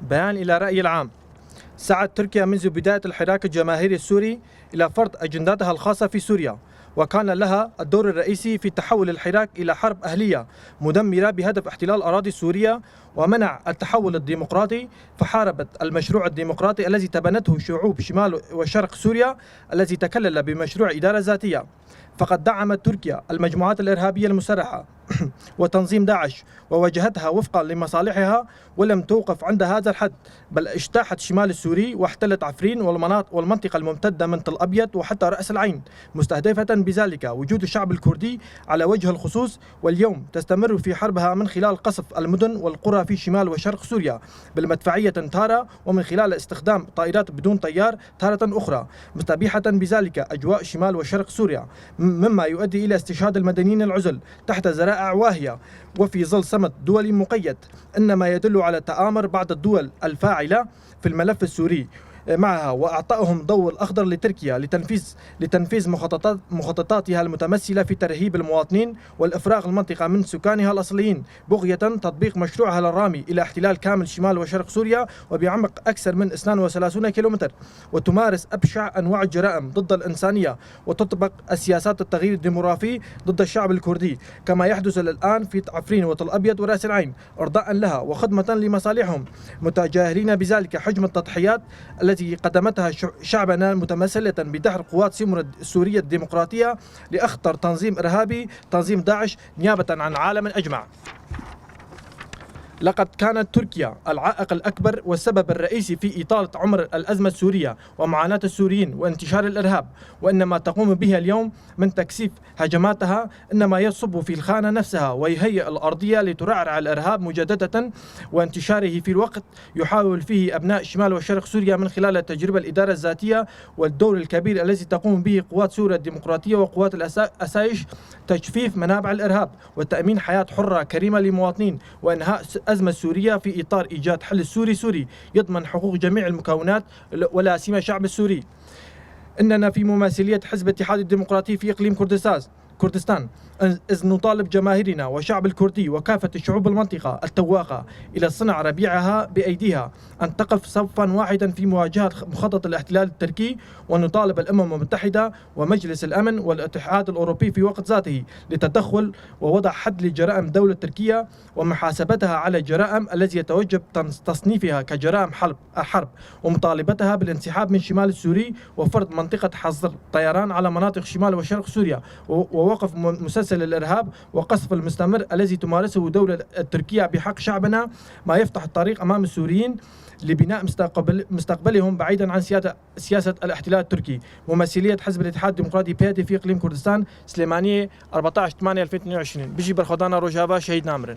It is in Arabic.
بيان إلى رأي العام. سعت تركيا منذ بداية الحراك الجماهيري السوري إلى فرض أجنداتها الخاصة في سوريا، وكان لها الدور الرئيسي في تحول الحراك إلى حرب أهلية مدمرة بهدف احتلال أراضي سوريا ومنع التحول الديمقراطي، فحاربت المشروع الديمقراطي الذي تبنته شعوب شمال وشرق سوريا الذي تكلل بمشروع إدارة ذاتية. فقد دعمت تركيا المجموعات الإرهابية المسلحة وتنظيم داعش وواجهتها وفقا لمصالحها، ولم توقف عند هذا الحد، بل اجتاحت الشمال السوري واحتلت عفرين والمنطقة الممتدة من تل أبيض وحتى رأس العين، مستهدفة بذلك وجود الشعب الكردي على وجه الخصوص. واليوم تستمر في حربها من خلال قصف المدن والقرى في شمال وشرق سوريا بالمدفعية تارة، ومن خلال استخدام طائرات بدون طيار تارة أخرى، مستبيحة بذلك أجواء شمال وشرق سوريا، مما يؤدي إلى استشهاد المدنيين العزل تحت ذرائع واهية وفي ظل صمت دولي مقيد، إنما يدل على تآمر بعض الدول الفاعلة في الملف السوري معها، وأعطائهم ضوء الأخضر لتركيا لتنفيذ مخططاتها المتمثلة في ترهيب المواطنين والإفراغ المنطقة من سكانها الأصليين، بغية تطبيق مشروعها الرامي إلى احتلال كامل شمال وشرق سوريا وبعمق أكثر من 32 كيلومتر، وتمارس أبشع أنواع الجرائم ضد الإنسانية وتطبق السياسات التغيير الديموغرافي ضد الشعب الكردي، كما يحدث الآن في عفرين وتل أبيض ورأس العين، إرضاء لها وخدمة لمصالحهم، متجاهلين بذلك حجم التضحيات التي قدمتها شعبنا متمثلة بدحر قوات سمر السورية الديمقراطية لأخطر تنظيم إرهابي، تنظيم داعش، نيابة عن العالم أجمع. لقد كانت تركيا العائق الأكبر والسبب الرئيسي في إطالة عمر الأزمة السورية ومعاناة السوريين وانتشار الإرهاب، وإنما تقوم به اليوم من تكثيف هجماتها إنما يصب في الخانة نفسها ويهيئ الأرضية لترعرع الإرهاب مجددة وانتشاره في الوقت يحاول فيه أبناء شمال وشرق سوريا من خلال التجربة الإدارة الذاتية والدور الكبير الذي تقوم به قوات سوريا الديمقراطية وقوات الأسايش تجفيف منابع الإرهاب وتأمين حياة حرة كريمة للمواطنين وإنهاء الأزمة السورية في إطار إيجاد حل سوري يضمن حقوق جميع المكونات ولا سيما الشعب السوري. إننا في مماثلية حزب الاتحاد الديمقراطي في إقليم كردستان إذ نطالب جماهيرنا وشعب الكردي وكافة الشعوب المنطقة التواقة إلى صنع ربيعها بأيديها أن تقف صفا واحدا في مواجهة مخطط الاحتلال التركي، ونطالب الأمم المتحدة ومجلس الأمن والاتحاد الأوروبي في وقت ذاته للتدخل ووضع حد لجرائم دولة تركيا ومحاسبتها على الجرائم التي يتوجب تصنيفها كجرائم حرب ومطالبتها بالانسحاب من شمال السوري وفرض منطقة حظر طيران على مناطق شمال وشرق سوريا ووقف مسلسل الإرهاب وقصف المستمر الذي تمارسه دولة تركيا بحق شعبنا، ما يفتح الطريق أمام السوريين لبناء مستقبلهم بعيدا عن سياسة الاحتلال التركي. ممثلية حزب الاتحاد الديمقراطي بياتي في إقليم كردستان، سليمانية 14/8/2022. بيجي برخدانا روجابا شهيد نامرن.